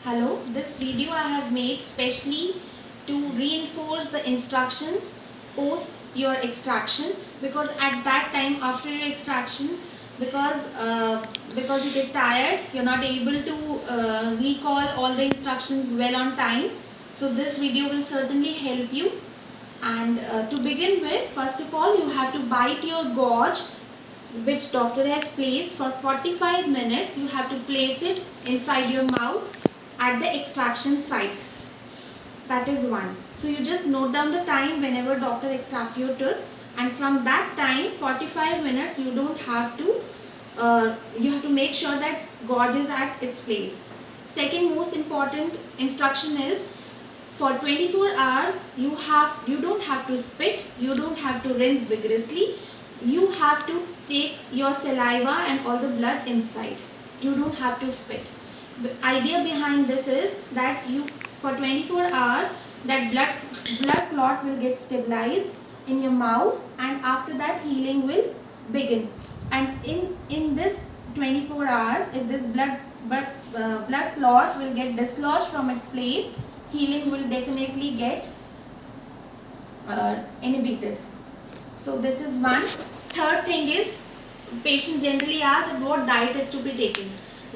Hello, this video I have made specially to reinforce the instructions post your extraction, because at that time after your extraction, because you get tired, you're not able to recall all the instructions well on time. So this video will certainly help you. And to begin with, first of all, you have to bite your gauge which doctor has placed for 45 minutes. You have to place it inside your mouth at the extraction site. That is one. So you just note down the time whenever doctor extract your tooth, and from that time 45 minutes you don't have to you have to make sure that gauge is at its place. Second most important instruction is, for 24 hours you don't have to spit, you don't have to rinse vigorously, you have to take your saliva and all the blood inside. You don't have to spit. The idea behind this is that you, for 24 hours, that blood clot will get stabilized in your mouth, and after that healing will begin. And in this 24 hours, if this blood clot will get dislodged from its place, healing will definitely get inhibited. So this is one. Third thing is, patients generally ask that what diet is to be taken.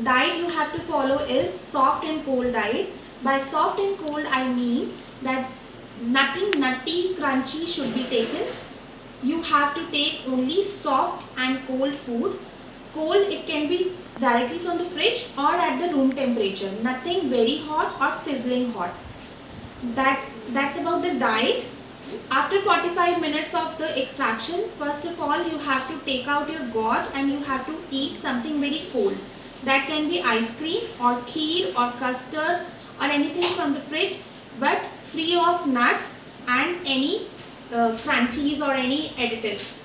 Diet you have to follow is soft and cold diet. By soft and cold I mean that nothing nutty, crunchy should be taken. You have to take only soft and cold food. Cold, it can be directly from the fridge or at the room temperature. Nothing very hot or sizzling hot. That's about the diet. After 45 minutes of the extraction, first of all you have to take out your gauge and you have to eat something very cold. That can be ice cream or kheer or custard or anything from the fridge, but free of nuts and any crunchies or any additives.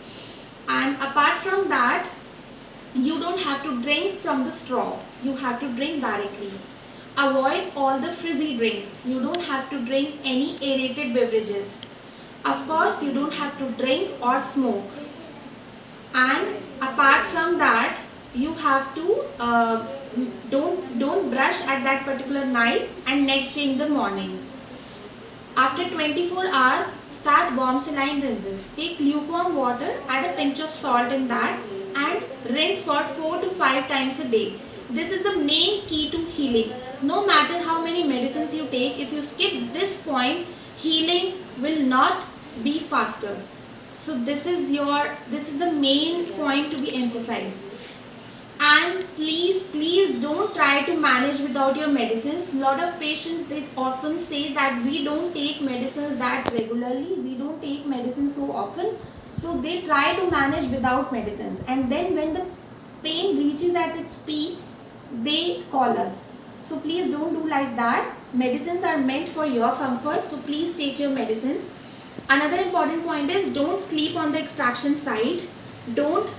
And apart from that, you don't have to drink from the straw. You have to drink directly. Avoid all the fizzy drinks. You don't have to drink any aerated beverages. Of course, you don't have to drink or smoke. And apart from that, you have to don't brush at that particular night and next day in the morning. After 24 hours, start warm saline rinses. Take lukewarm water, add a pinch of salt in that, and rinse for 4 to 5 times a day. This is the main key to healing. No matter how many medicines you take, if you skip this point, healing will not be faster. So this is the main point to be emphasized. And please don't try to manage without your medicines. Lot of patients, they often say that we don't take medicines that regularly, we don't take medicines so often, so they try to manage without medicines, and then when the pain reaches at its peak, they call us. So please don't do like that. Medicines are meant for your comfort, so please take your medicines. Another important point is, don't sleep on the extraction site. Don't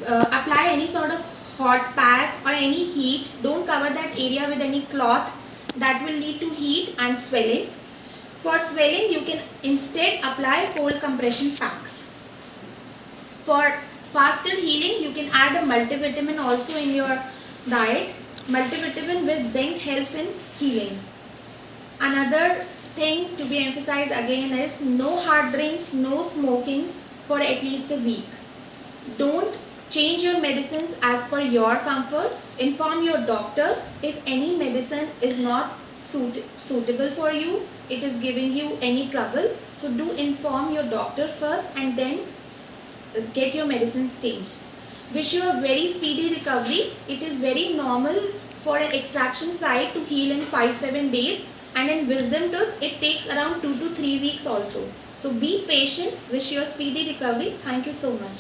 apply any sort of hot pack or any heat. Don't cover that area with any cloth. That will lead to heat and swelling. For swelling, you can instead apply cold compression packs. For faster healing, you can add a multivitamin also in your diet. Multivitamin with zinc helps in healing. Another thing to be emphasized again is, no hard drinks, no smoking for at least a week. Don't change your medicines as per your comfort. Inform your doctor if any medicine is not suitable for you, it is giving you any trouble. So do inform your doctor first and then get your medicines changed. Wish you a very speedy recovery. It is very normal for an extraction site to heal in 5-7 days, and in wisdom tooth it takes around 2 to 3 weeks also. So be patient. Wish you a speedy recovery. Thank you so much.